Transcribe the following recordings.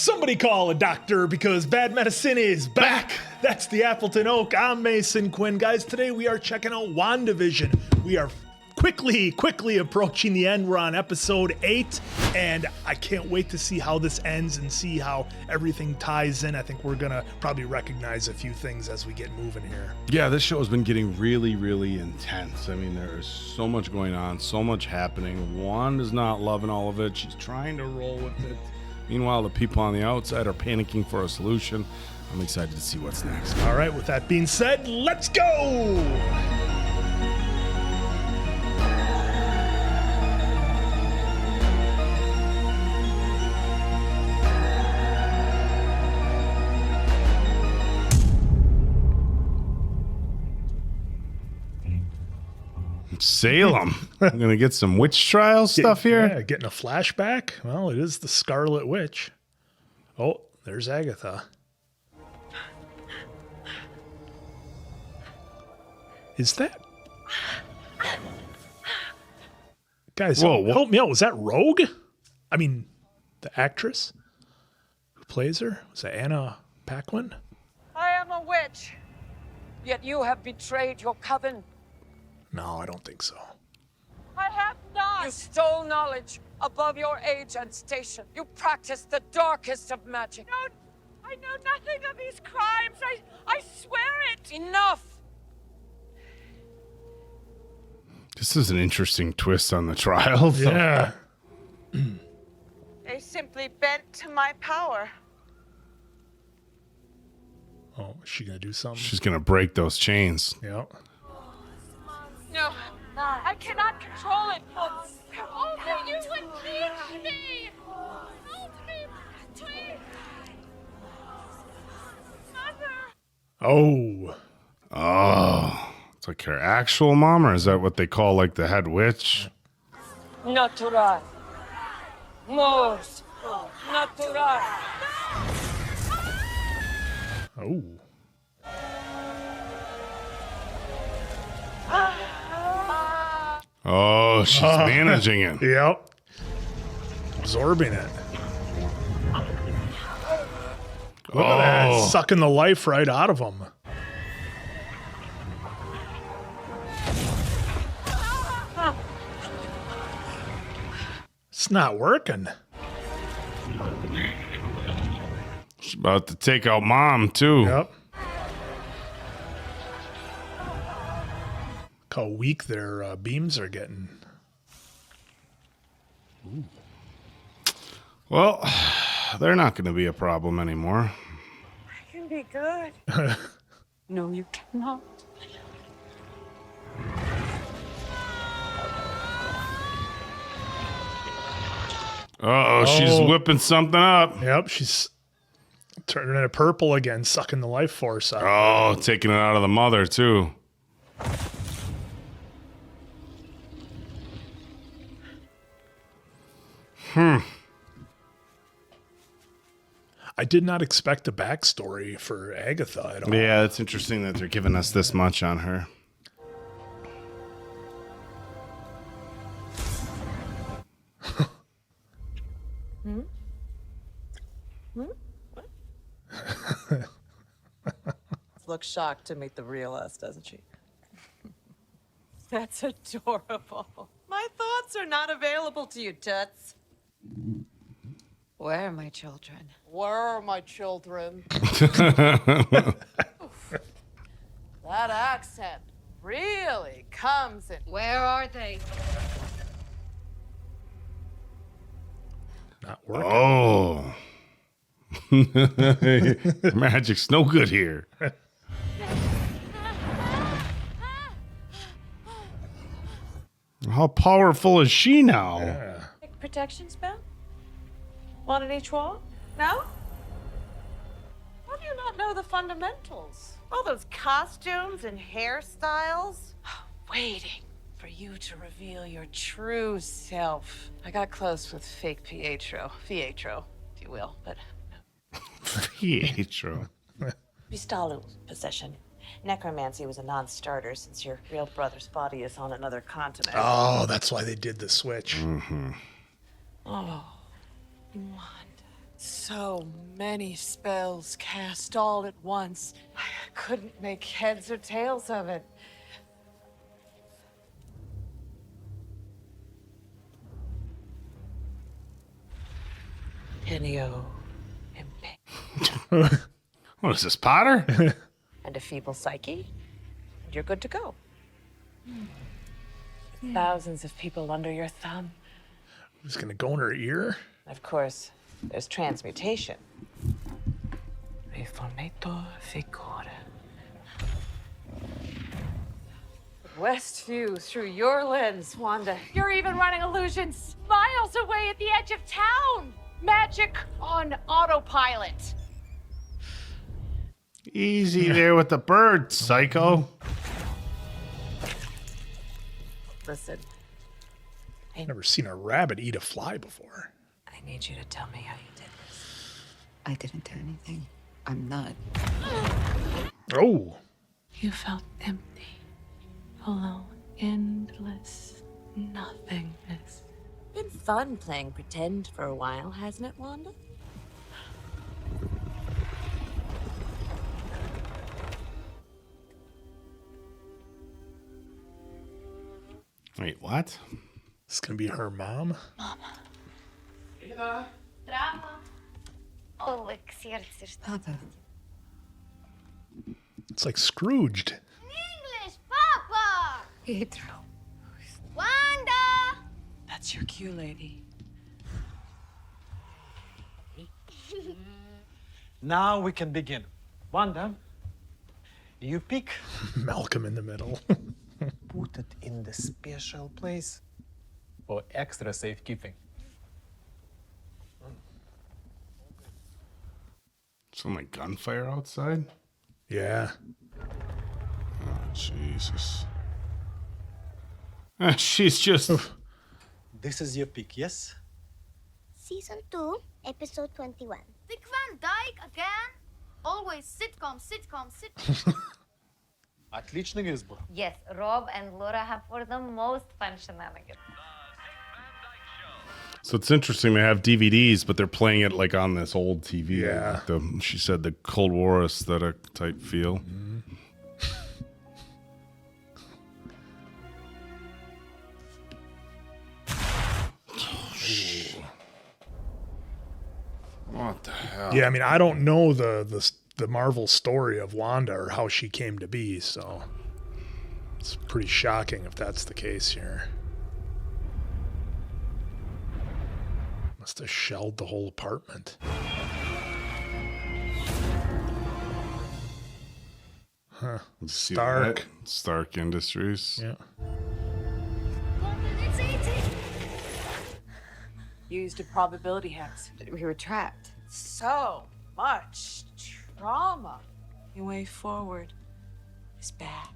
Somebody call a doctor because bad medicine is back. That's the Appleton Oak. I'm Mason Quinn. Guys, today we are checking out WandaVision. We are quickly approaching the end. We're on episode 8, and I can't wait to see how this ends and see how everything ties in. I think we're going to probably recognize a few things as we get moving here. Yeah, this show has been getting really intense. I mean, there is so much going on, so much happening. Wanda's not loving all of it. She's trying to roll with it. Meanwhile, the people on the outside are panicking for a solution. I'm excited to see what's next. All right, with that being said, let's go! Salem. I'm going to get some witch trial stuff here. Yeah, getting a flashback. Well, it is the Scarlet Witch. Oh, there's Agatha. Is that... Guys, help me out. Was that Rogue? I mean, the actress who plays her? Was that Anna Paquin? I am a witch, yet you have betrayed your coven. No, I don't think so. I have not. You stole knowledge above your age and station. You practiced the darkest of magic. No, I know nothing of these crimes. I swear it. Enough. This is an interesting twist on the trial. Yeah. They simply bent to my power. Oh, is she going to do something? She's going to break those chains. Yeah. No, I cannot control it. Only you would teach me. Help me, please. Mother. Oh. It's like her actual mom, or is that what they call like the head witch? Natural. Most natural. Oh. Oh, she's managing it. Yep. Absorbing it. Look at that. Sucking the life right out of him. It's not working. She's about to take out mom, too. Yep. Look how weak their beams are getting. Ooh. Well, they're not going to be a problem anymore. I can be good. No, you cannot. Uh-oh, she's whipping something up. Yep, she's turning it purple again, sucking the life force out. Oh, taking it out of the mother, too. I did not expect a backstory for Agatha at all. Yeah, it's interesting that they're giving us this much on her. Looks shocked to meet the real us, doesn't she? That's adorable. My thoughts are not available to you, Toots. Where are my children? Where are my children? That accent really comes in. Where are they? Not working. Oh. Magic's no good here. How powerful is she now? Yeah. Protection spell? One in each wall? No? How do you not know the fundamentals? All those costumes and hairstyles. Waiting for you to reveal your true self. I got close with fake Pietro, if you will, but Pietro. Vistalu possession. Necromancy was a non-starter since your real brother's body is on another continent. Oh, that's why they did the switch. Oh, Wanda. So many spells cast all at once. I couldn't make heads or tails of it. Genio impe. What is this, Potter? And a feeble psyche, and you're good to go. Thousands of people under your thumb. Who's gonna go in her ear? Of course, there's transmutation. Reformator figura. Westview through your lens, Wanda. You're even running illusions miles away at the edge of town. Magic on autopilot. Easy there with the bird, psycho. Listen, Never seen a rabbit eat a fly before. I need you to tell me how you did this. I didn't do anything. I'm not. Oh, You felt empty, alone, endless nothingness. Been fun playing pretend for a while, hasn't it, Wanda? Wait, what? it's gonna be her mom. Papa. It's like Scrooged. English, Papa! Pietro. Wanda! That's your cue, lady. Now we can begin. Wanda, you pick, Malcolm in the middle. put it in the special place for extra safekeeping. Some like gunfire outside? Yeah. Oh, Jesus. She's just. This is your pick, yes? Season 2, Episode 21. Dick Van Dyke again? Always sitcom, sitcom, sitcom. Отличный избор. Yes, Rob and Laura have for the most fun shenanigans. So it's interesting. They have DVDs, but they're playing it like on this old TV. Yeah. Like she said the Cold War aesthetic type feel. What the hell? Yeah, I mean, I don't know the Marvel story of Wanda or how she came to be, so it's pretty shocking if that's the case here. Must have shelled the whole apartment. Huh. See Stark. that? Stark Industries. Yeah. It's easy. Used a probability hex. We were trapped. So much trauma. The way forward is back.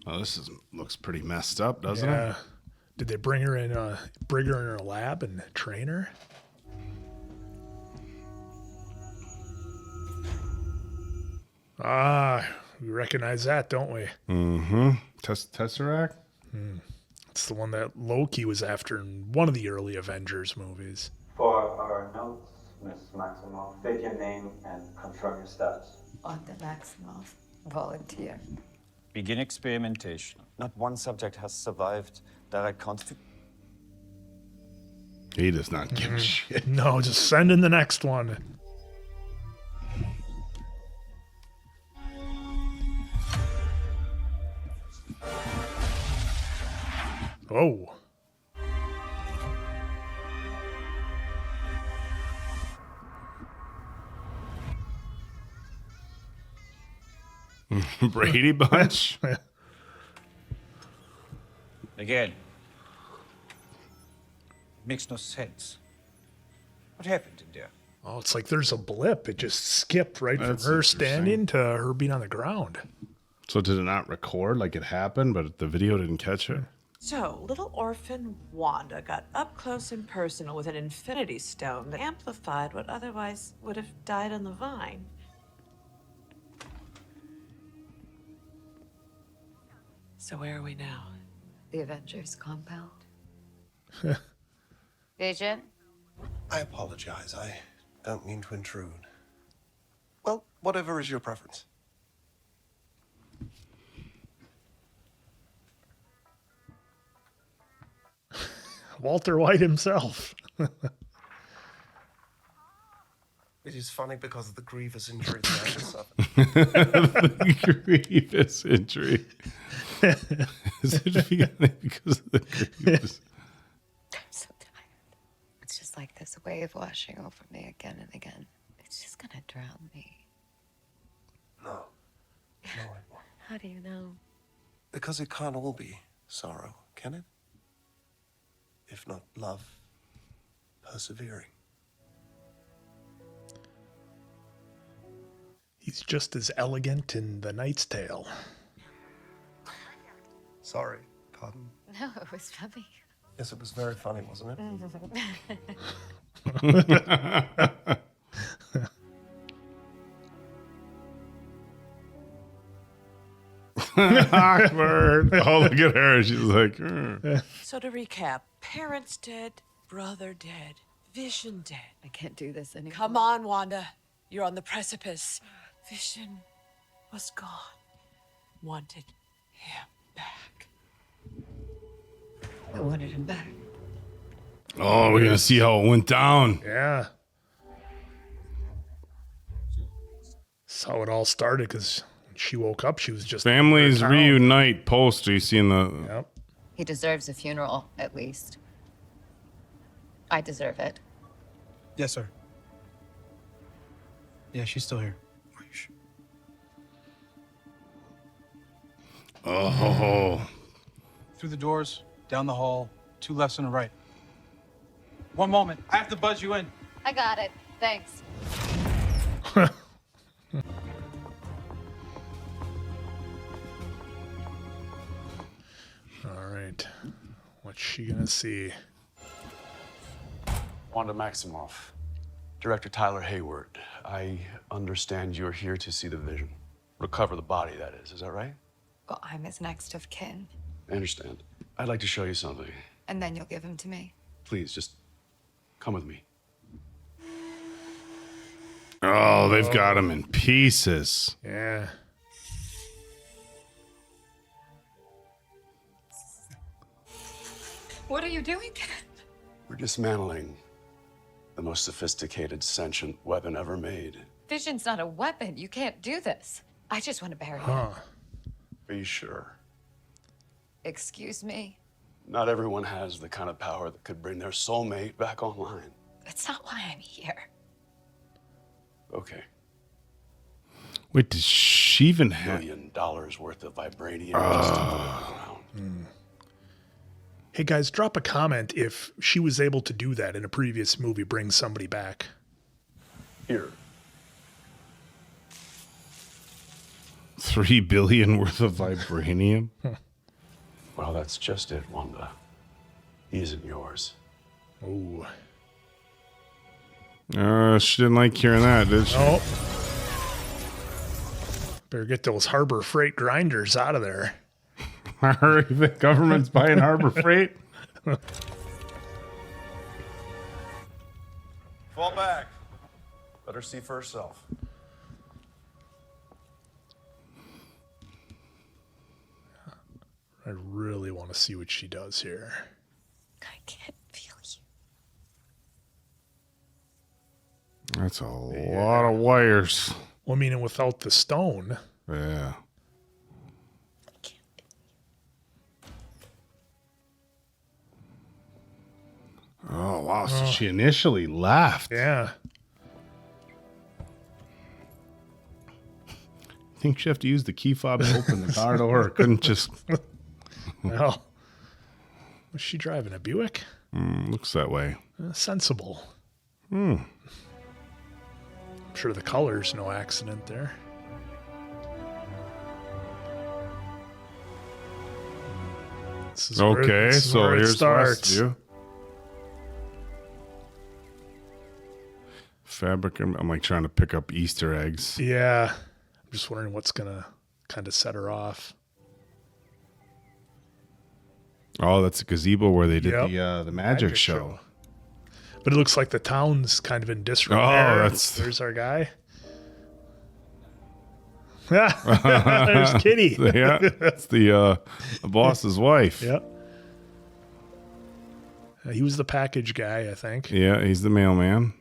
Oh, looks pretty messed up, doesn't Yeah. it? Did they bring her in her lab and train her? Ah, we recognize that, don't we? Mm-hmm. Tesseract? It's the one that Loki was after in one of the early Avengers movies. For our notes, Miss Maximoff, state your name and confirm your status. Wanda Maximoff, volunteer. Begin experimentation. Not one subject has survived direct contact. He does not give a shit. No, just send in the next one. Oh. Brady Bunch? Again. Makes no sense. What happened in there? Oh, it's like there's a blip. It just skipped right That's from her interesting. standing to her being on the ground. So did it not record like it happened, but the video didn't catch it? So, little orphan Wanda got up close and personal with an infinity stone that amplified what otherwise would have died on the vine. So where are we now? The Avengers compound. Vision? I apologize. I don't mean to intrude. Well, whatever is your preference. Walter White himself. It is funny because of the grievous injury that I just suffered. The grievous injury. Is it funny because of the grievous? I'm so tired. It's just like this wave washing over me again and again. It's just gonna drown me. No. No, it won't. How do you know? Because it can't all be sorrow, can it? If not love, persevering. He's just as elegant in The Knight's Tale. Sorry, pardon. No, it was funny. Yes, it was very funny, wasn't it? Awkward. Oh, look at her. She's like, So to recap, parents dead, brother dead, Vision dead. I can't do this anymore. Come on, Wanda. You're on the precipice. Vision was gone. Wanted him back. I wanted him back. oh, we're going to see how it went down. Yeah. That's how it all started, because when she woke up, she was just... Families reunite poster. You see in the... Yep. He deserves a funeral, at least. I deserve it. Yes, sir. Yeah, she's still here. Oh. Through the doors, down the hall, 2 lefts and a right. One moment. I have to buzz you in. I got it. Thanks. All right. What's she gonna see? Wanda Maximoff. Director Tyler Hayward. I understand you're here to see the Vision. Recover the body, that is. Is that right? Well, I'm his next of kin. I understand. I'd like to show you something. And then you'll give him to me. Please, just come with me. Oh, they've got him in pieces. Yeah. What are you doing? We're dismantling the most sophisticated sentient weapon ever made. Vision's not a weapon. You can't do this. I just want to bury him. Huh. Are you sure? Excuse me? Not everyone has the kind of power that could bring their soulmate back online. That's not why I'm here. Okay. Wait, does she even have... $1 million worth of vibranium just to move around. Hey guys, drop a comment if she was able to do that in a previous movie, bring somebody back. Here. $3 billion worth of vibranium? Well, that's just it, Wanda. He isn't yours. Oh. She didn't like hearing that, did she? Oh. Better get those Harbor Freight grinders out of there. The government's buying Harbor Freight? Fall back. Let her see for herself. I really want to see what she does here. I can't feel you. That's a lot of wires. Well, I mean, and without the stone. Yeah. Oh, wow. So she initially left. Yeah. I think she have to use the key fob to open the car door. Couldn't just... Well, was she driving a Buick? Looks that way. Sensible. I'm sure the color's no accident there. This is okay, this is so where it here's starts. Westview. Fabric. I'm like trying to pick up Easter eggs. Yeah. I'm just wondering what's going to kind of set her off. Oh, that's a gazebo where they did the magic show. But it looks like the town's kind of in disrepair. Oh, there's our guy. There's Kitty. Yeah, that's the boss's wife. Yep. He was the package guy, I think. Yeah, he's the mailman.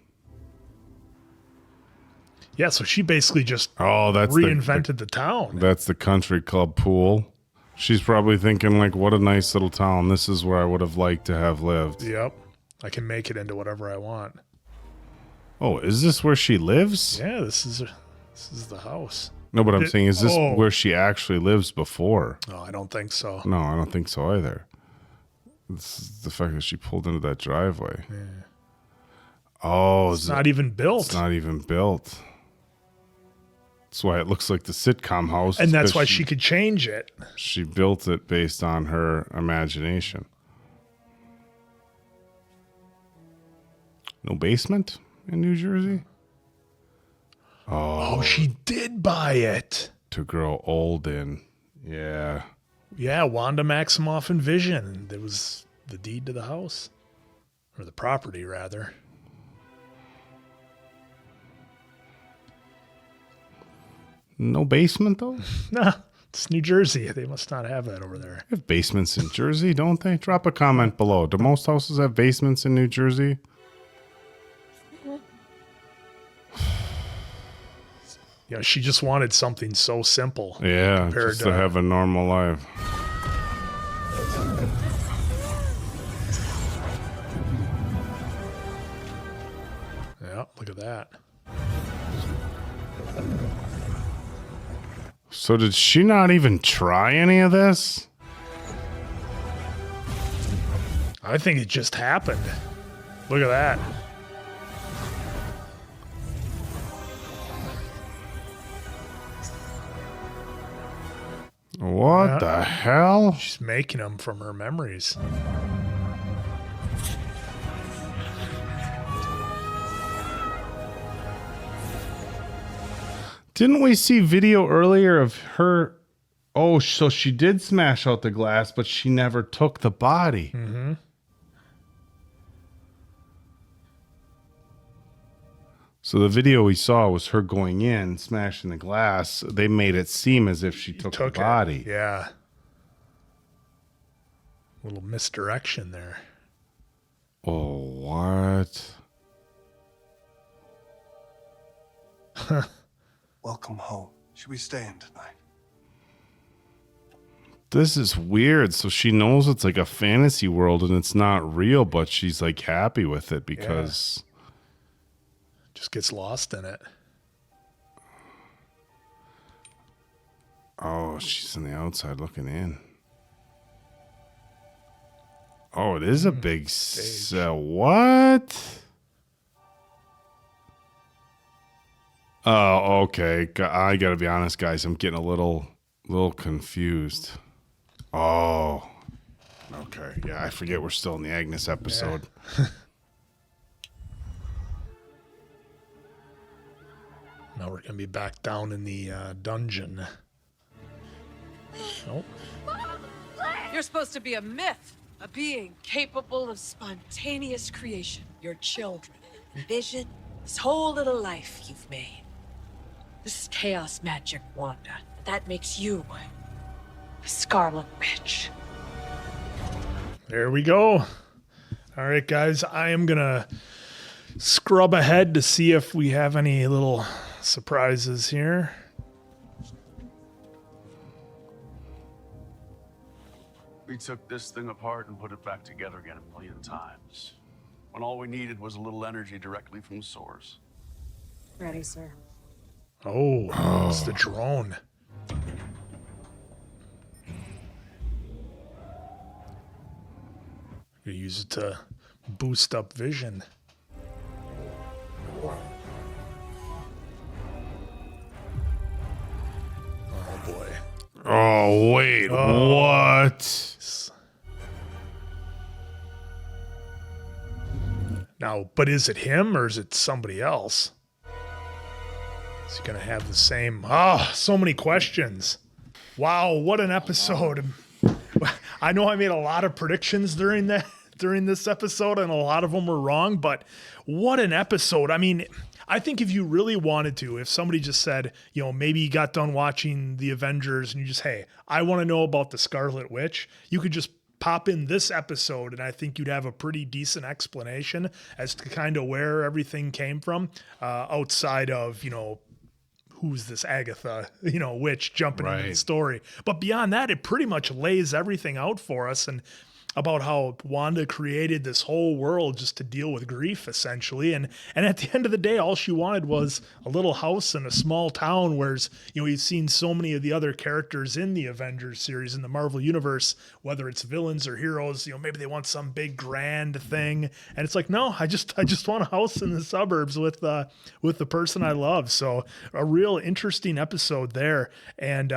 Yeah, so she basically just that's reinvented the town. That's the country club pool. She's probably thinking, like, what a nice little town. This is where I would have liked to have lived. Yep. I can make it into whatever I want. Oh, is this where she lives? Yeah, this is the house. No, but I'm saying, is this where she actually lives before? No, I don't think so. No, I don't think so either. It's the fact that she pulled into that driveway. Yeah. Oh, it's not even built. It's not even built. That's why it looks like the sitcom house. And that's why she could change it. She built it based on her imagination. No basement in New Jersey? Oh, she did buy it. To grow old in. Yeah. Yeah, Wanda Maximoff and Vision. There was the deed to the house. Or the property, rather. No basement, though? Nah, it's New Jersey. They must not have that over there. They have basements in Jersey, don't they? Drop a comment below. Do most houses have basements in New Jersey? Yeah, she just wanted something so simple. Yeah, just to have a normal life. Yeah, look at that. So did she not even try any of this? I think it just happened. Look at that. What the hell? She's making them from her memories. Didn't we see video earlier of her? Oh, so she did smash out the glass, but she never took the body. Mm-hmm. So the video we saw was her going in, smashing the glass. They made it seem as if she took the body. Yeah. A little misdirection there. Oh, what? Welcome home. Should we stay in tonight? This is weird. So she knows it's like a fantasy world and it's not real, but she's like happy with it because... Yeah. Just gets lost in it. Oh, she's on the outside looking in. Oh, it is a big what? Oh, okay. I gotta be honest, guys. I'm getting a little confused. Oh, okay. Yeah, I forget we're still in the Agnes episode. Yeah. Now we're gonna be back down in the dungeon. Oh. You're supposed to be a myth, a being capable of spontaneous creation. Your children, Vision, this whole little life you've made. This is chaos magic, Wanda. That makes you the Scarlet Witch. There we go. All right, guys, I am gonna scrub ahead to see if we have any little surprises here. We took this thing apart and put it back together again a million times. When all we needed was a little energy directly from the source. Ready, sir. Oh, it's the drone. You use it to boost up Vision. Oh boy. Oh, wait. What? Now, but is it him or is it somebody else? Is he going to have the same... Oh, so many questions. Wow, what an episode. I know I made a lot of predictions during this episode, and a lot of them were wrong, but what an episode. I mean, I think if you really wanted to, if somebody just said, maybe you got done watching the Avengers and you just, hey, I want to know about the Scarlet Witch, you could just pop in this episode, and I think you'd have a pretty decent explanation as to kind of where everything came from, outside of, who's this Agatha, witch jumping into the story. But beyond that, it pretty much lays everything out for us, and about how Wanda created this whole world just to deal with grief, essentially. And at the end of the day, all she wanted was a little house in a small town, whereas, we've seen so many of the other characters in the Avengers series in the Marvel Universe, whether it's villains or heroes, maybe they want some big grand thing. And it's like, no, I just want a house in the suburbs with the person I love. So a real interesting episode there. And,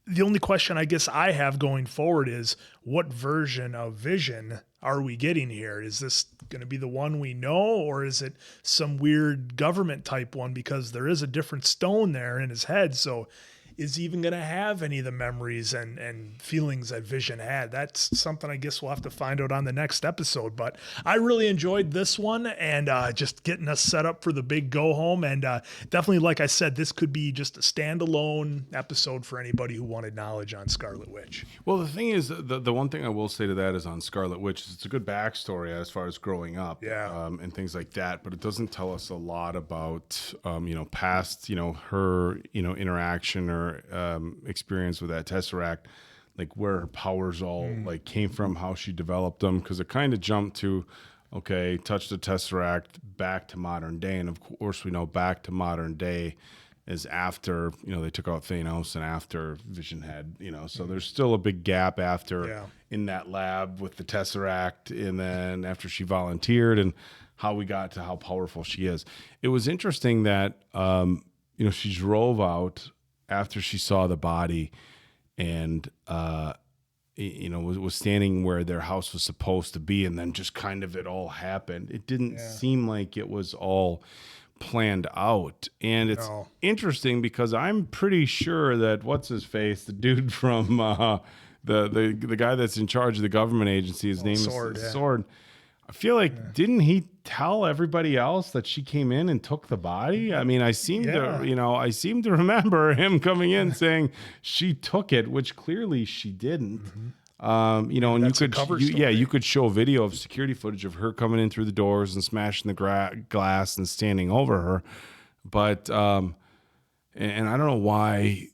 the only question I guess I have going forward is, what version of Vision are we getting here? Is this going to be the one we know, or is it some weird government type one? Because there is a different stone there in his head. So is he even going to have any of the memories and feelings that Vision had? That's something I guess we'll have to find out on the next episode. But I really enjoyed this one, and just getting us set up for the big go home. And definitely, like I said, this could be just a standalone episode for anybody who wanted knowledge on Scarlet Witch. Well, the thing is, the one thing I will say to that is on Scarlet Witch, it's a good backstory as far as growing up, and things like that. But it doesn't tell us a lot about, past, her, interaction or experience with that Tesseract, like where her powers all like came from, how she developed them, because it kind of jumped to, okay, touch the Tesseract back to modern day, and of course we know back to modern day is after they took out Thanos and after Vision had so there's still a big gap after in that lab with the Tesseract, and then after she volunteered and how we got to how powerful she is. It was interesting that she drove out after she saw the body, and was standing where their house was supposed to be, and then just kind of it all happened. It didn't seem like it was all planned out, and it's interesting because I'm pretty sure that what's his face, the dude from the guy that's in charge of the government agency, his name is Sword. I feel like, didn't he tell everybody else that she came in and took the body? I mean, I seem to remember him coming in saying she took it, which clearly she didn't. And you could show a video of security footage of her coming in through the doors and smashing the glass and standing over her. But and I don't know why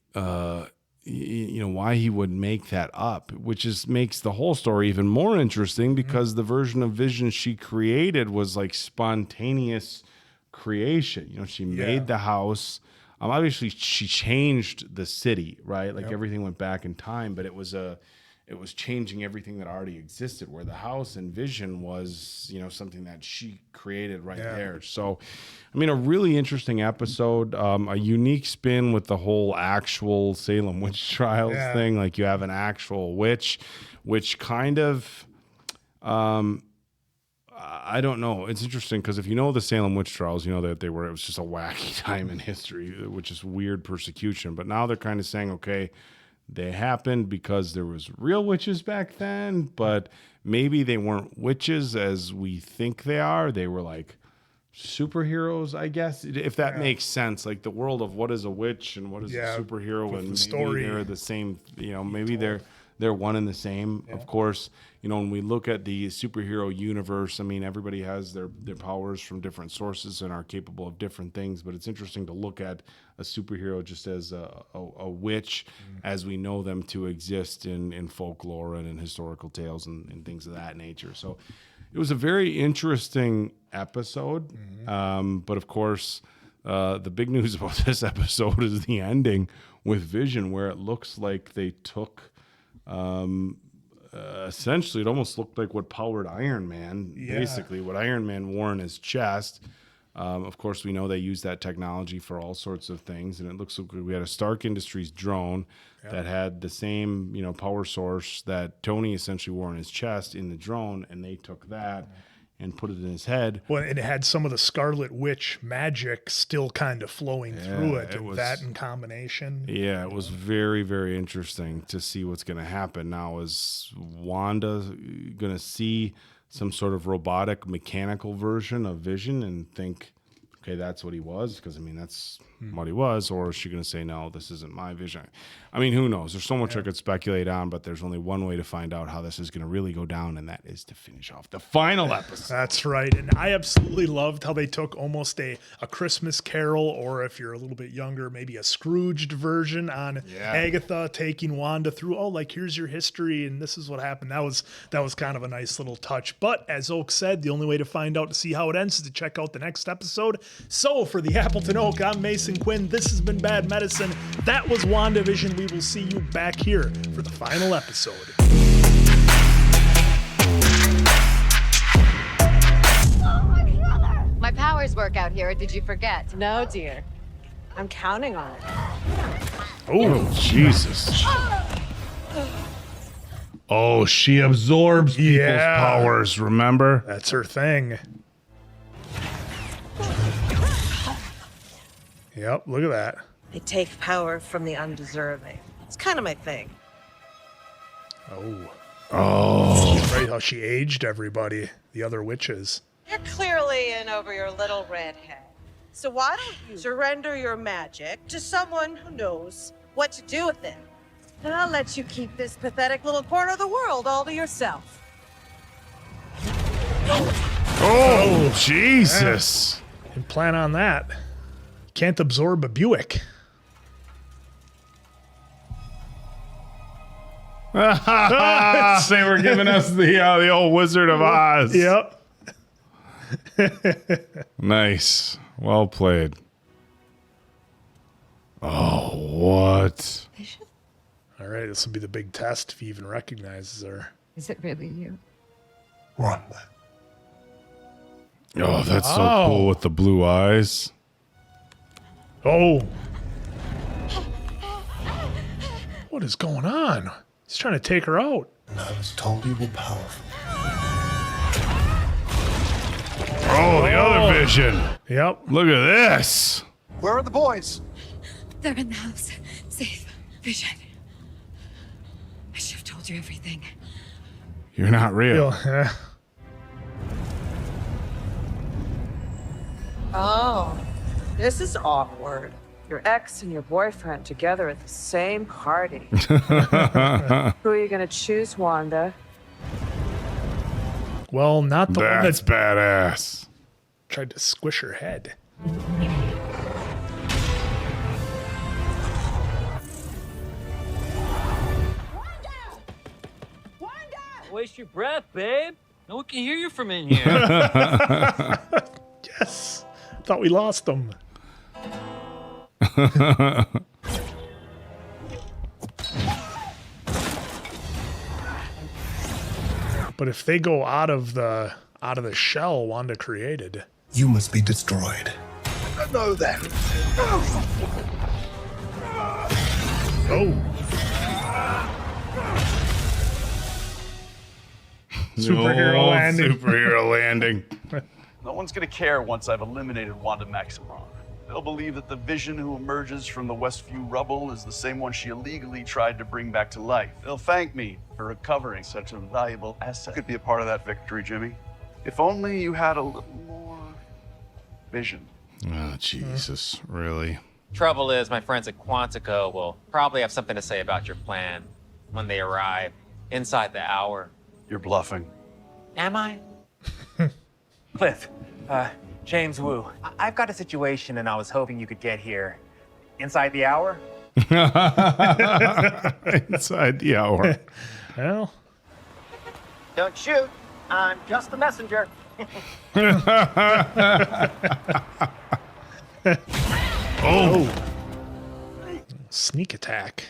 why he would make that up, which makes the whole story even more interesting, because the version of Vision she created was like spontaneous creation. She made the house. Obviously she changed the city, right? Like everything went back in time, but it was changing everything that already existed, where the house and Vision was, something that she created right there. So, I mean, a really interesting episode, a unique spin with the whole actual Salem witch trials thing. Like, you have an actual witch, which kind of, I don't know. It's interesting because if you know the Salem witch trials, you know that it was just a wacky time in history, which is weird persecution. But now they're kind of saying, okay, they happened because there was real witches back then, but maybe they weren't witches as we think they are. They were like superheroes, I guess, if that makes sense. Like the world of what is a witch and what is a superhero, and maybe story, they're the same. Maybe they're one and the same. Of course, when we look at the superhero universe, I mean, everybody has their powers from different sources and are capable of different things. But it's interesting to look at a superhero just as a witch, as we know them to exist in folklore and in historical tales and things of that nature. So it was a very interesting episode. But of course, the big news about this episode is the ending with Vision, where it looks like they took essentially, it almost looked like what powered Iron Man, basically what Iron Man wore in his chest. Of course, we know they use that technology for all sorts of things, and it looks like we had a Stark Industries drone that had the same, power source that Tony essentially wore in his chest in the drone, and they took that and put it in his head. Well, and it had some of the Scarlet Witch magic still kind of flowing through it. That in combination. Yeah, it was very, very interesting to see what's going to happen. Now, is Wanda going to see some sort of robotic, mechanical version of Vision and think, okay, that's what he was? Because, I mean, that's what he was. Or is she going to say, no, this isn't my Vision? I mean, who knows? There's so much I could speculate on, but there's only one way to find out how this is going to really go down, and that is to finish off the final episode. That's right. And I absolutely loved how they took almost a Christmas Carol, or if you're a little bit younger, maybe a Scrooged version on Agatha taking Wanda through, oh, like, here's your history, and this is what happened. That was kind of a nice little touch. But as Oak said, the only way to find out to see how it ends is to check out the next episode. So for the Appleton Oak, I'm Mason Quinn. This has been Bad Medicine. That was WandaVision. We will see you back here for the final episode. My powers work out here, or did you forget? No, dear. I'm counting on it. Oh, Jesus. Oh, she absorbs people's powers, remember? That's her thing. Yep, look at that. They take power from the undeserving. It's kind of my thing. Oh. She's right, how she aged everybody, the other witches. You're clearly in over your little red head. So why don't you surrender your magic to someone who knows what to do with it? And I'll let you keep this pathetic little corner of the world all to yourself. Oh, Jesus. And plan on that. Can't absorb a Buick. They were giving us the old Wizard of Oz. Yep. Nice. Well played. Oh, what? All right, this will be the big test if he even recognizes her. Is it really you? Wanda. Oh, that's so cool with the blue eyes. Oh. What is going on? He's trying to take her out. And I was told you were powerful. Oh, the other Vision. Yep. Look at this. Where are the boys? They're in the house. Safe. Vision. I should have told you everything. You're not real. Oh, this is awkward. Your ex and your boyfriend together at the same party. Who are you going to choose, Wanda? Well, not the one That's badass. Tried to squish her head. Waste your breath, babe. No one can hear you from in here. Yes. Thought we lost them. But if they go out of the shell Wanda created, You must be destroyed. No, then. oh, superhero landing. Superhero landing. No one's gonna care once I've eliminated Wanda Maximoff. They'll believe that the Vision who emerges from the Westview rubble is the same one she illegally tried to bring back to life. They'll thank me for recovering such a valuable asset. Could be a part of that victory, Jimmy. If only you had a little more vision. Oh, Jesus, really? Trouble is, my friends at Quantico will probably have something to say about your plan when they arrive inside the hour. You're bluffing. Am I? Cliff, James Wu, I've got a situation and I was hoping you could get here inside the hour. Inside the hour. Well, Don't shoot. I'm just the messenger. oh. Sneak attack.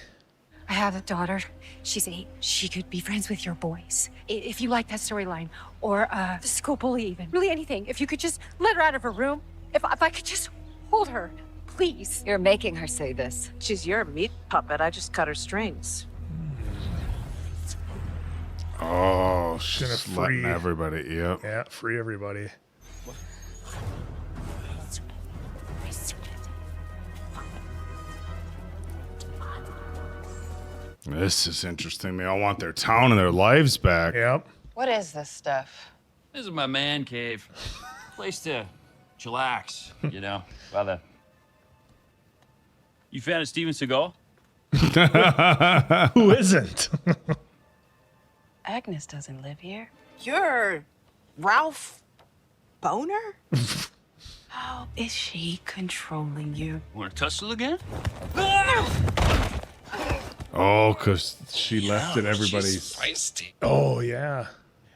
I have a daughter. She's 8. She could be friends with your boys. If you like that storyline, or the school bully even. Really anything. If you could just let her out of her room. If I could just hold her, please. You're making her say this. She's your meat puppet. I just cut her strings. Oh, She's she's gonna letting free everybody. Yep. Yeah, free everybody. This is interesting. They all want their town and their lives back. Yep. What is this stuff? This is my man cave. Place to chillax, you know. Well, you fan of Steven Seagal? Who isn't? Agnes doesn't live here. You're Ralph Boner? How is she controlling you? Want to tussle again? Oh, because she left it everybody's. Feisty. Oh, yeah.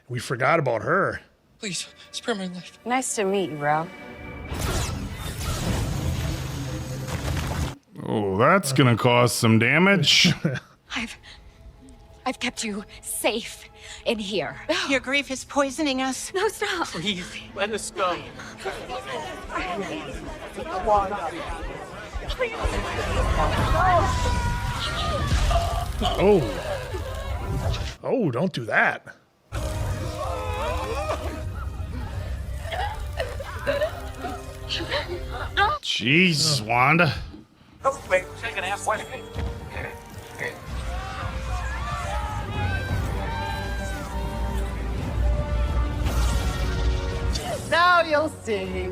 We forgot about her. Please, spare my life. Nice to meet you, Ralph. Oh, that's going to cause some damage. I've kept you safe in here. Your grief is poisoning us. No, stop. Please, let us go. Oh. Oh, don't do that. Jeez, Wanda. Oh, wait, second half. Wait. Now you'll see.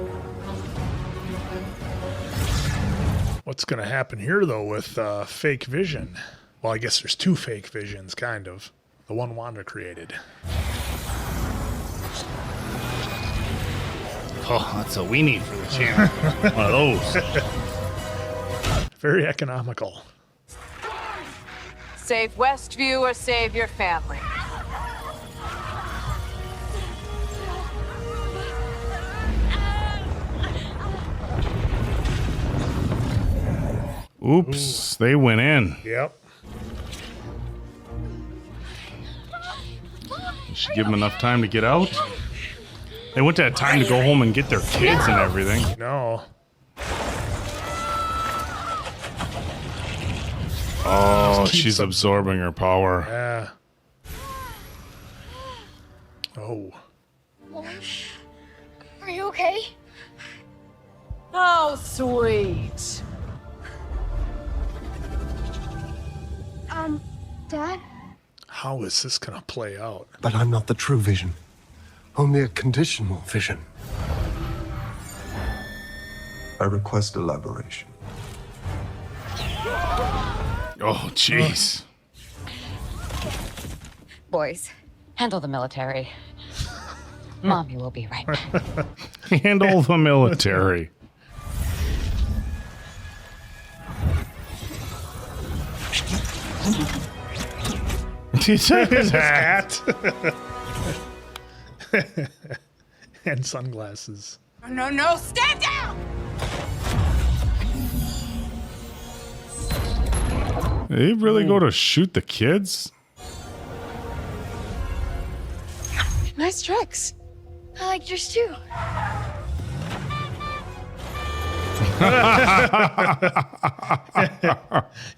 What's going to happen here, though, with fake Vision? Well, I guess there's two fake Visions, kind of. The one Wanda created. Oh, that's what we need for the channel. One of those. Very economical. Save Westview or save your family. Oops, they went in. Yep. Did she give them enough time to get out? They wouldn't have time to go home and get their kids and everything. No. Oh, she's absorbing her power. Yeah. Oh. Are you okay? Oh, sweet. Dad? How is this going to play out? But I'm not the true Vision. Only a conditional vision. I request elaboration. Oh, jeez. Boys, handle the military. Mommy will be right back. Handle the military. He took his hat. And sunglasses. No, no, stand down! Did he really go to shoot the kids? Nice tricks. I liked yours too.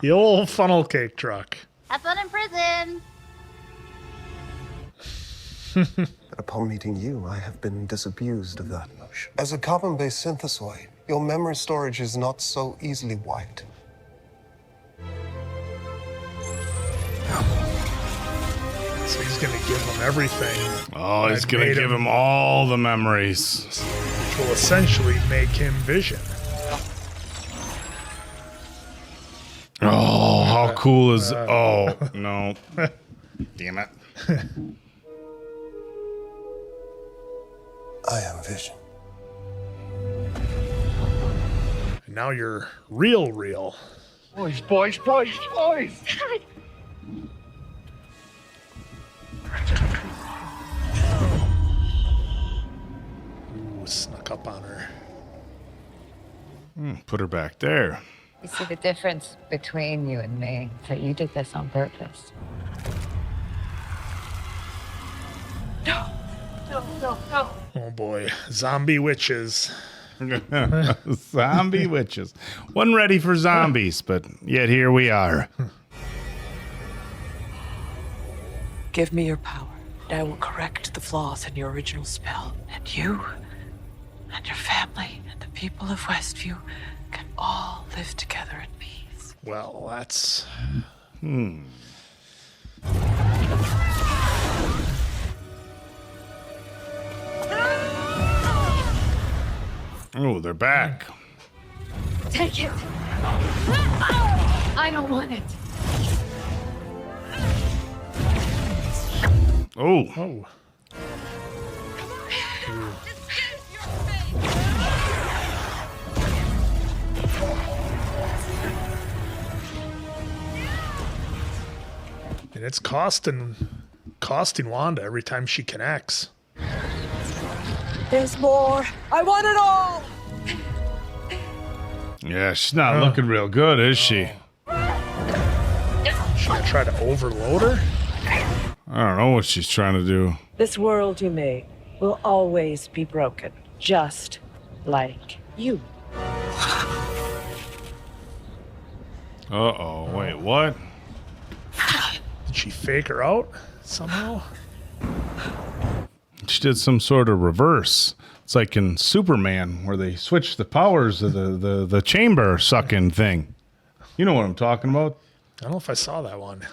The old funnel cake truck. Have fun in prison. But upon meeting you, I have been disabused of that notion. As a carbon-based synthesoid, your memory storage is not so easily wiped. So he's going to give him everything. Oh, he's going to give him all the memories. Which will essentially make him Vision. Oh, how cool is... Oh, no. Damn it. I am Vision. And now you're real. Boys, boys, boys, boys! Ooh, snuck up on her. Put her back there. You see the difference between you and me, that you did this on purpose. No, no. Oh boy, zombie witches. Zombie witches. Wasn't ready for zombies, but yet here we are. Give me your power, and I will correct the flaws in your original spell. And you, and your family, and the people of Westview can all live together in peace. Well, that's... Oh, they're back. Take it. I don't want it. Oh. Oh. And it's costing Wanda every time she connects. There's more. I want it all. Yeah, she's not looking real good, is she? Should I try to overload her? I don't know what she's trying to do. This world you made will always be broken, just like you. Uh-oh, wait, what? Did she fake her out somehow? She did some sort of reverse. It's like in Superman where they switch the powers of the chamber sucking thing. You know what I'm talking about? I don't know if I saw that one.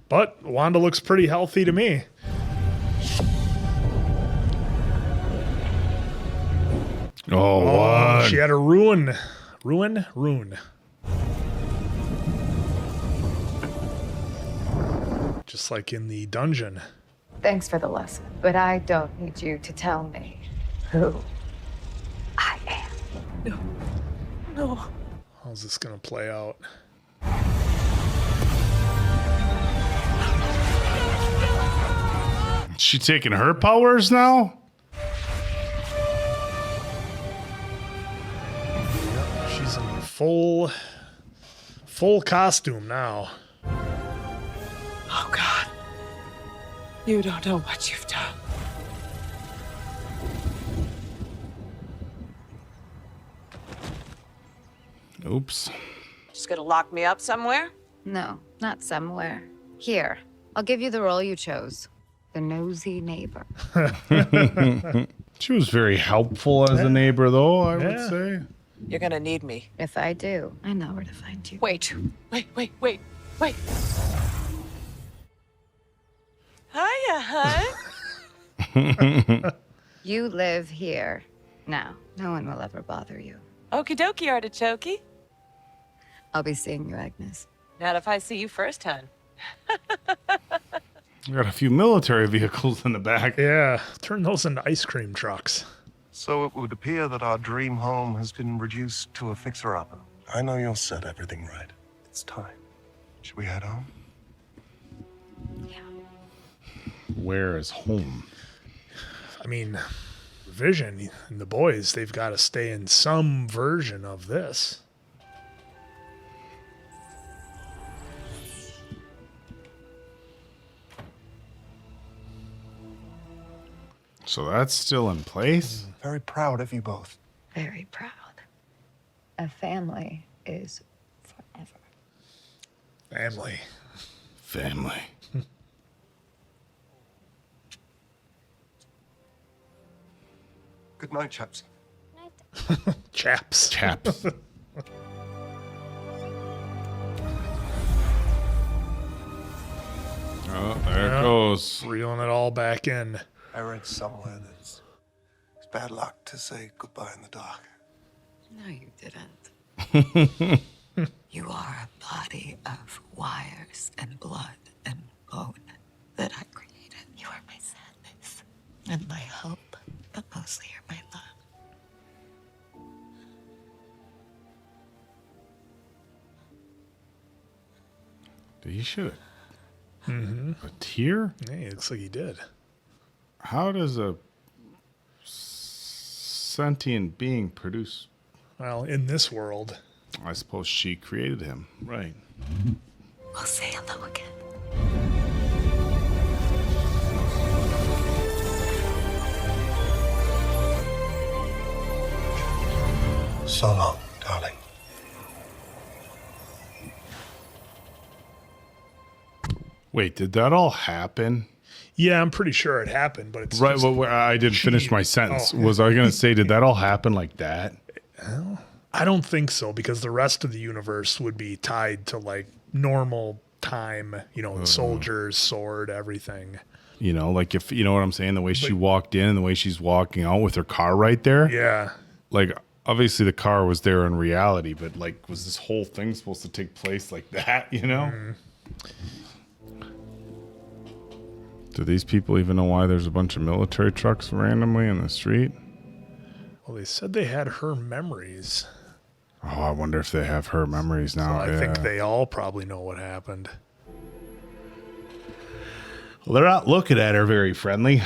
But Wanda looks pretty healthy to me. Oh, what? She had a ruin. Just like in the dungeon. Thanks for the lesson, but I don't need you to tell me who I am. No. How's this gonna play out? Is she taking her powers now? She's in full costume now. Oh, God. You don't know what you've done. Oops. Just gonna lock me up somewhere? No, not somewhere. Here, I'll give you the role you chose. The nosy neighbor. She was very helpful as a neighbor, though, I would say. You're gonna need me. If I do, I know where to find you. Wait. Hiya, hun. You live here. Now, no one will ever bother you. Okie dokie, artichoke. I'll be seeing you, Agnes. Not if I see you first, hun. We got a few military vehicles in the back. Yeah, turn those into ice cream trucks. So it would appear that our dream home has been reduced to a fixer-upper. I know you'll set everything right. It's time. Should we head home? Where is home? I mean, Vision and the boys, they've got to stay in some version of this. So that's still in place? Very proud of you both. Very proud. A family is forever. Family. Good night, chaps. Chaps. Oh, there it goes. Reeling it all back in. I read somewhere that it's bad luck to say goodbye in the dark. No, you didn't. You are a body of wires and blood and bone that I created. You are my sadness and my hope, but mostly you're my love. Did he shoot Mm-hmm. a tear? Yeah, it looks like he did. How does a sentient being produce? Well, in this world. I suppose she created him. Right. We'll say hello again. So long, darling. Wait, did that all happen? Yeah, I'm pretty sure it happened, but it's Right, just well, I didn't finish my sentence. Oh. Was I going to say, did that all happen like that? I don't think so, because the rest of the universe would be tied to like normal time, soldiers, sword, everything. Like if, you know what I'm saying? The way she walked in and the way she's walking out with her car right there. Yeah. Like, obviously the car was there in reality, but like, was this whole thing supposed to take place like that, Do these people even know why there's a bunch of military trucks randomly in the street? Well, they said they had her memories. Oh, I wonder if they have her memories now. So I think they all probably know what happened. Well, they're not looking at her very friendly.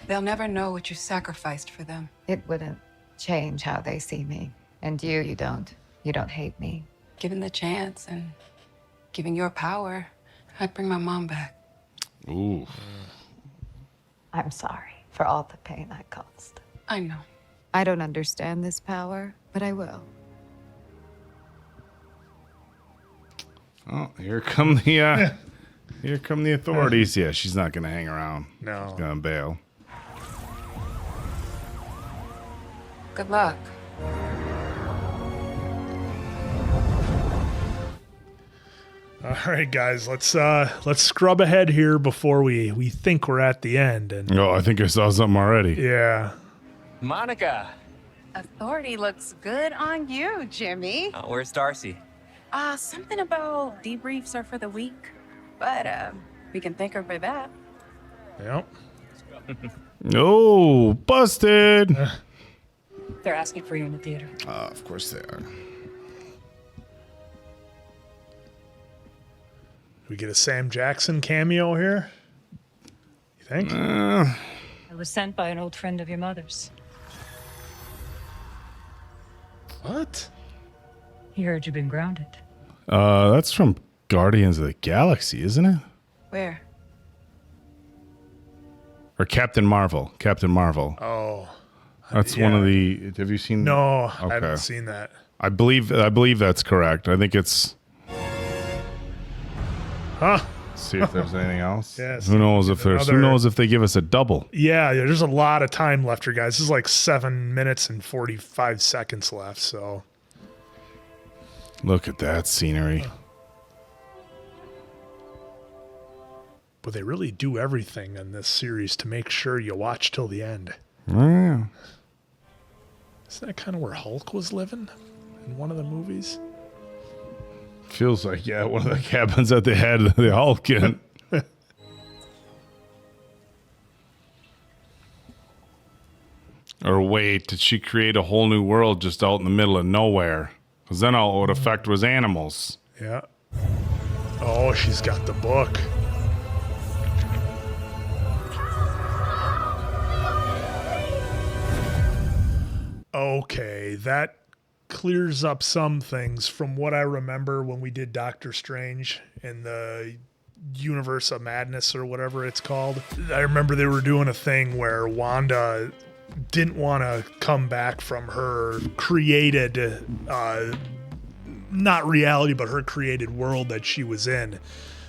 They'll never know what you sacrificed for them. It wouldn't change how they see me. And you don't. You don't hate me. Given the chance and giving your power, I'd bring my mom back. Ooh. I'm sorry for all the pain I caused. I know. I don't understand this power, but I will. Oh, here come the authorities. Yeah, she's not going to hang around. No. She's going to bail. Good luck. All right, guys, let's scrub ahead here before we think we're at the end. And Oh, I think I saw something already. yeah, Monica. Authority looks good on you, Jimmy. Where's Darcy? Something about debriefs are for the week, but we can thank her for that. yep. No, busted. They're asking for you in the theater. Of course they are. We get a Sam Jackson cameo here. You think? I was sent by an old friend of your mother's. What? He heard you've been grounded. That's from Guardians of the Galaxy, isn't it? Where? Or Captain Marvel. Captain Marvel. Oh. That's one of the. Have you seen? No, Okay. I haven't seen that. I believe that's correct. I think it's. Huh? See if there's anything else. Yes. Who knows if there's? Who knows if they give us a double? Yeah, there's a lot of time left here, guys. This is like 7 minutes and 45 seconds left. So Look at that scenery. But they really do everything in this series to make sure you watch till the end. Oh, yeah. Isn't that kind of where Hulk was living in one of the movies? Feels like, yeah, one of the cabins that they had the Hulk in. Or wait, did she create a whole new world just out in the middle of nowhere? Because then all it would affect was animals. Yeah. Oh, she's got the book. Okay, that clears up some things from what I remember when we did Doctor Strange in the Universe of Madness or whatever it's called. I remember they were doing a thing where Wanda didn't want to come back from her created, not reality, but her created world that she was in.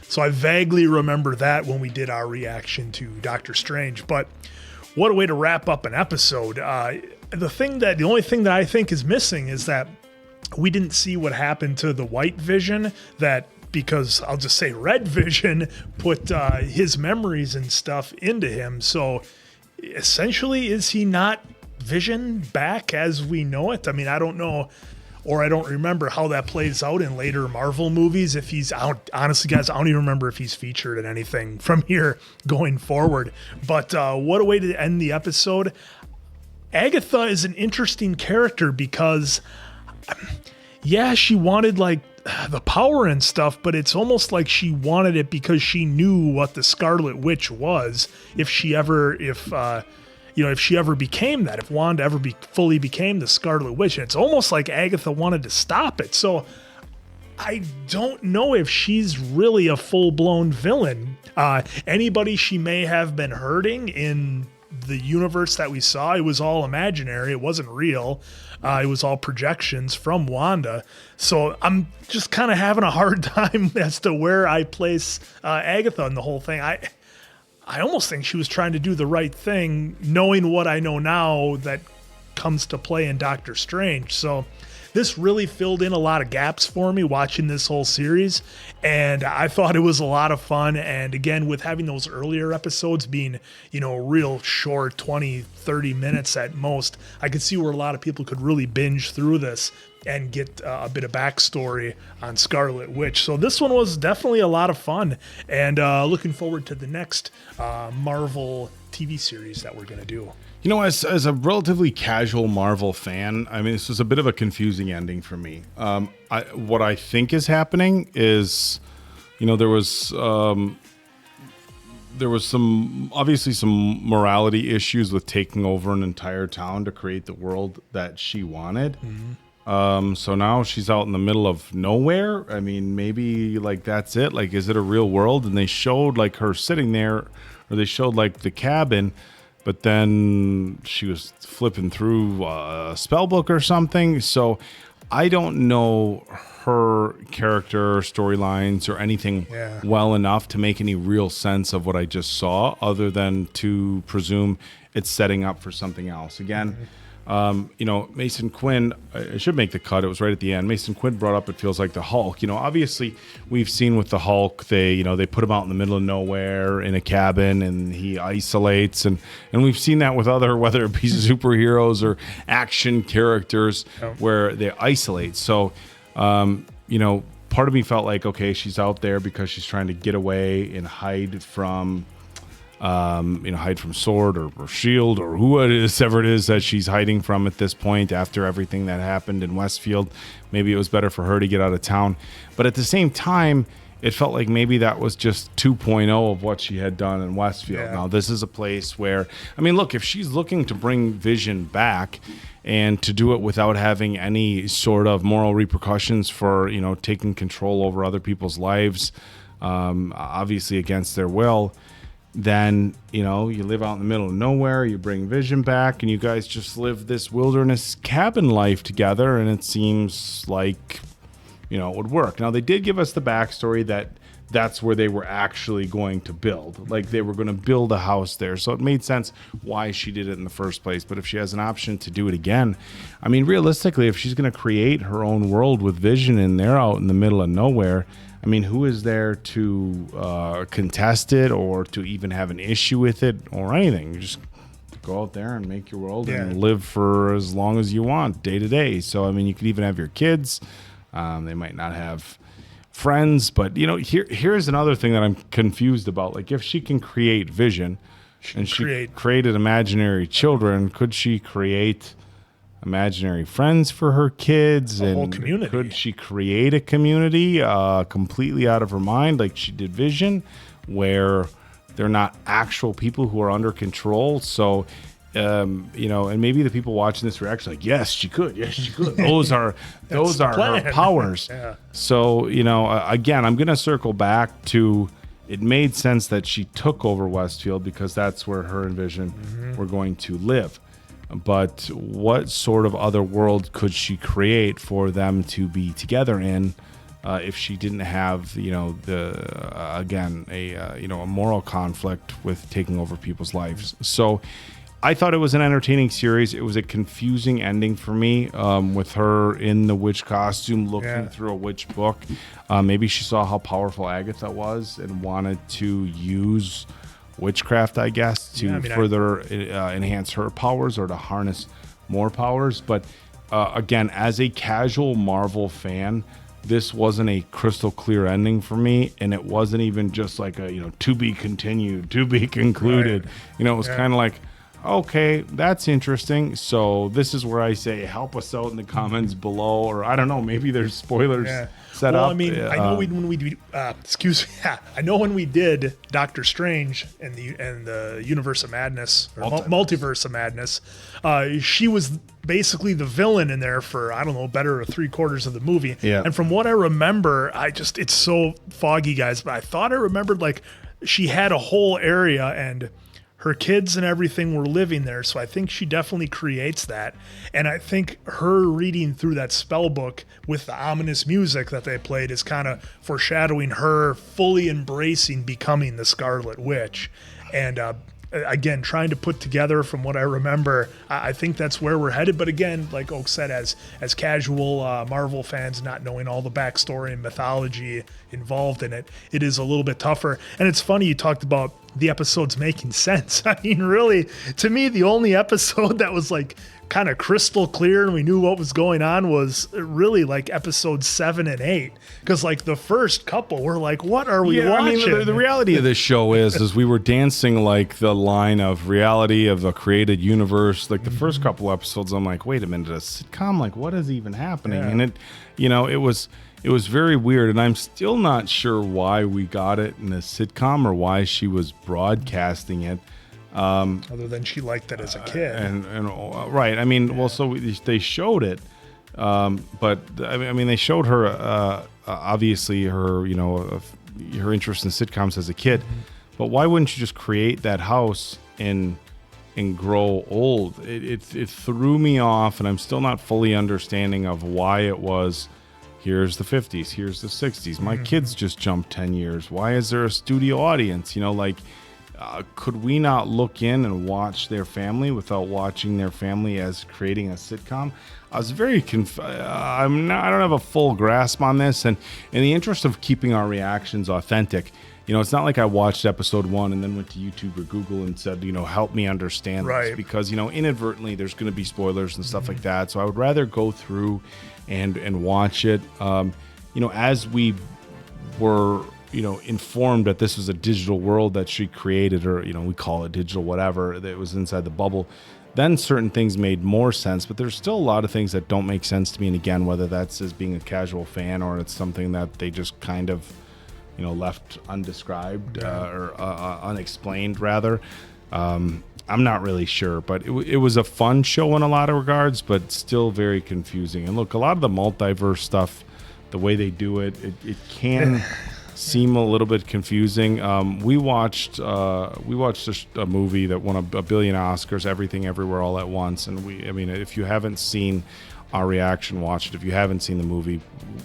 So I vaguely remember that when we did our reaction to Doctor Strange. But what a way to wrap up an episode. The only thing that I think is missing is that we didn't see what happened to the White Vision, that because I'll just say Red Vision put his memories and stuff into him. So essentially, is he not Vision back as we know it? I mean, I don't know, or I don't remember how that plays out in later Marvel movies. If he's out, honestly, guys, I don't even remember if he's featured in anything from here going forward. But what a way to end the episode. Agatha is an interesting character because, yeah, she wanted like the power and stuff, but it's almost like she wanted it because she knew what the Scarlet Witch was. If she ever became that, if Wanda ever fully became the Scarlet Witch, and it's almost like Agatha wanted to stop it. So I don't know if she's really a full-blown villain. Anybody she may have been hurting in the universe that we saw, it was all imaginary. It wasn't real. It was all projections from Wanda. So I'm just kind of having a hard time as to where I place Agatha in the whole thing. I almost think she was trying to do the right thing, knowing what I know now that comes to play in Doctor Strange. So this really filled in a lot of gaps for me watching this whole series, and I thought it was a lot of fun. And again, with having those earlier episodes being, real short, 20, 30 minutes at most, I could see where a lot of people could really binge through this and get a bit of backstory on Scarlet Witch. So this one was definitely a lot of fun, and looking forward to the next Marvel TV series that we're going to do. As a relatively casual Marvel fan, I mean, this was a bit of a confusing ending for me. What I think is happening is, there was obviously some morality issues with taking over an entire town to create the world that she wanted. Mm-hmm. So now she's out in the middle of nowhere. I mean, maybe like that's it. Like, is it a real world? And they showed like her sitting there, or they showed like the cabin. But then she was flipping through a spell book or something. So I don't know her character storylines or anything well enough to make any real sense of what I just saw, other than to presume it's setting up for something else. Again, Mason Quinn, I should make the cut. It was right at the end. Mason Quinn brought up, it feels like the Hulk. Obviously we've seen with the Hulk, they put him out in the middle of nowhere in a cabin and he isolates. And we've seen that with other, whether it be superheroes or action characters where they isolate. So, part of me felt like, okay, she's out there because she's trying to get away and hide from Sword or S.H.I.E.L.D. or whoever it is that she's hiding from at this point after everything that happened in Westview. Maybe it was better for her to get out of town. But at the same time, it felt like maybe that was just 2.0 of what she had done in Westview. Yeah. Now, this is a place where, look, if she's looking to bring Vision back and to do it without having any sort of moral repercussions for, taking control over other people's lives, obviously against their will, then, you live out in the middle of nowhere, you bring Vision back, and you guys just live this wilderness cabin life together, and it seems like, it would work. Now, they did give us the backstory that that's where they were actually going to build. Like, they were going to build a house there, so it made sense why she did it in the first place. But if she has an option to do it again, realistically, if she's going to create her own world with Vision and they're out in the middle of nowhere, who is there to contest it or to even have an issue with it or anything? You just go out there and make your world and live for as long as you want, day to day. So, you could even have your kids. They might not have friends, but, here's another thing that I'm confused about. Like, if she can create Vision and she created imaginary children, could she create imaginary friends for her kids? A whole community. Could she create a community completely out of her mind like she did Vision, where they're not actual people who are under control? So, and maybe the people watching this are actually like, yes, she could. Those are her powers. Yeah. So, again, I'm going to circle back to, it made sense that she took over Westview because that's where her and Vision were going to live. But what sort of other world could she create for them to be together in if she didn't have, a moral conflict with taking over people's lives? So I thought it was an entertaining series. It was a confusing ending for me with her in the witch costume looking through a witch book. Maybe she saw how powerful Agatha was and wanted to use witchcraft, I guess, to further enhance her powers or to harness more powers. But again, as a casual Marvel fan, this wasn't a crystal clear ending for me, and it wasn't even just like a to be continued, to be concluded. Right. It was kind of like, okay, that's interesting. So this is where I say, help us out in the comments below, or I don't know, maybe there's spoilers set up. I know when we I know when we did Doctor Strange and the Universe of Madness, or Multiverse of Madness, she was basically the villain in there for, I don't know, better 3/4 of the movie. Yeah. And from what I remember, it's so foggy, guys, but I thought I remembered like she had a whole area and her kids and everything were living there. So I think she definitely creates that. And I think her reading through that spell book with the ominous music that they played is kind of foreshadowing her fully embracing becoming the Scarlet Witch. And again, trying to put together from what I remember, I think that's where we're headed. But again, like Oak said, as casual Marvel fans, not knowing all the backstory and mythology involved in it, it is a little bit tougher. And it's funny, you talked about the episodes making sense. I mean, really, to me, the only episode that was like kind of crystal clear and we knew what was going on was really like episodes 7 and 8, because like the first couple were like, what are we watching? I mean, the reality of this show is we were dancing like the line of reality of a created universe. Like the first couple episodes, I'm like, wait a minute, a sitcom? Like, what is even happening? Yeah. And it was very weird, and I'm still not sure why we got it in a sitcom or why she was broadcasting it. Other than she liked it as a kid. Right. I mean, well, so they showed it, but I mean, they showed her obviously her her interest in sitcoms as a kid, but why wouldn't you just create that house and grow old? It threw me off, and I'm still not fully understanding of why it was. Here's the 50s. Here's the 60s. My kids just jumped 10 years. Why is there a studio audience? Could we not look in and watch their family without watching their family as creating a sitcom? I was very I don't have a full grasp on this, and in the interest of keeping our reactions authentic, it's not like I watched episode 1 and then went to YouTube or Google and said, help me understand this, because inadvertently there's going to be spoilers and stuff like that. So I would rather go through and watch it. As we were informed that this was a digital world that she created, or we call it digital whatever, that was inside the bubble, then certain things made more sense. But there's still a lot of things that don't make sense to me, and again, whether that's as being a casual fan or it's something that they just kind of left undescribed or unexplained rather. I'm not really sure, but it was a fun show in a lot of regards, but still very confusing. And look, a lot of the multiverse stuff, the way they do it can seem a little bit confusing. We watched a movie that won a billion Oscars, Everything Everywhere All at Once, and if you haven't seen our reaction, watch it. If you haven't seen the movie,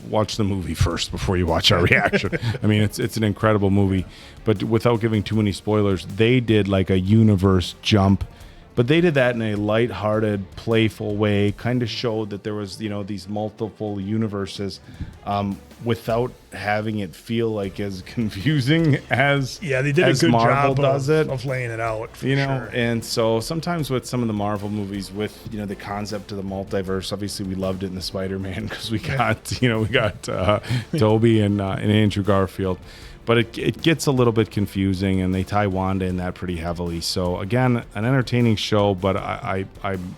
watch the movie first before you watch our reaction. I mean, it's an incredible movie, but without giving too many spoilers, they did like a universe jump, but they did that in a lighthearted, playful way, kind of showed that there was, these multiple universes, without having it feel like as confusing as they did a good Marvel job does it of laying it out. For sure. sure. And so sometimes with some of the Marvel movies, with the concept of the multiverse, obviously we loved it in the Spider-Man because we got Tobey and Andrew Garfield. But it gets a little bit confusing, and they tie Wanda in that pretty heavily. So again, an entertaining show, but I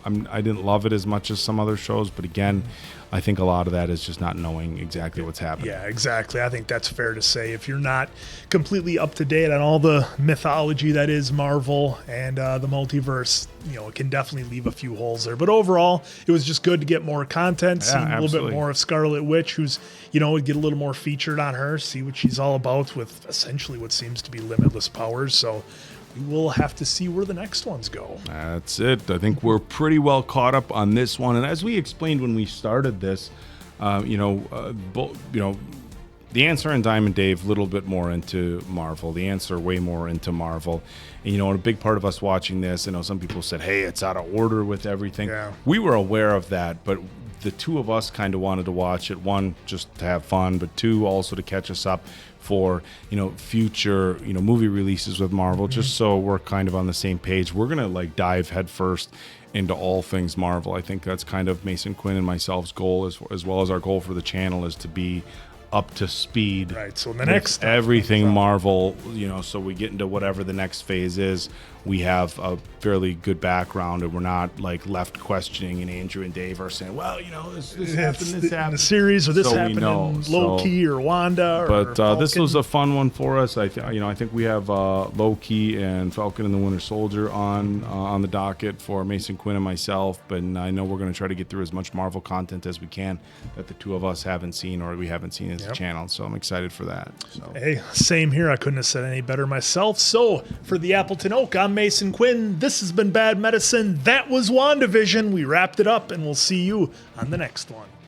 didn't love it as much as some other shows. But again, I think a lot of that is just not knowing exactly what's happening. Yeah, exactly. I think that's fair to say. If you're not completely up to date on all the mythology that is Marvel and the multiverse, it can definitely leave a few holes there. But overall, it was just good to get more content, see a little bit more of Scarlet Witch, who's, get a little more featured on her, see what she's all about with essentially what seems to be limitless powers. So we will have to see where the next ones go. That's it. I think we're pretty well caught up on this one. And as we explained when we started this, The Answer and Diamond Dave a little bit more into Marvel. The Answer way more into Marvel. And, a big part of us watching this, some people said, hey, it's out of order with everything. Yeah. We were aware of that, but the two of us kind of wanted to watch it. One, just to have fun, but two, also to catch us up for future movie releases with Marvel, just so we're kind of on the same page. We're gonna dive headfirst into all things Marvel. I think that's kind of Mason Quinn and myself's goal, as well as our goal for the channel, is to be up to speed. Right. So the next everything Marvel, so we get into whatever the next phase is, we have a fairly good background, and we're not left questioning. And Andrew and Dave are saying, well, this happened, this happened in the series, or this so happened in Loki or Wanda. But this was a fun one for us. I think we have Loki and Falcon and the Winter Soldier on the docket for Mason Quinn and myself. But I know we're going to try to get through as much Marvel content as we can that the two of us haven't seen, or we haven't seen as a channel. So I'm excited for that. So. Hey, same here. I couldn't have said any better myself. So for the Appleton Oak, I'm I'm Mason Quinn. This has been Bad Medicine. That was WandaVision. We wrapped it up, and we'll see you on the next one.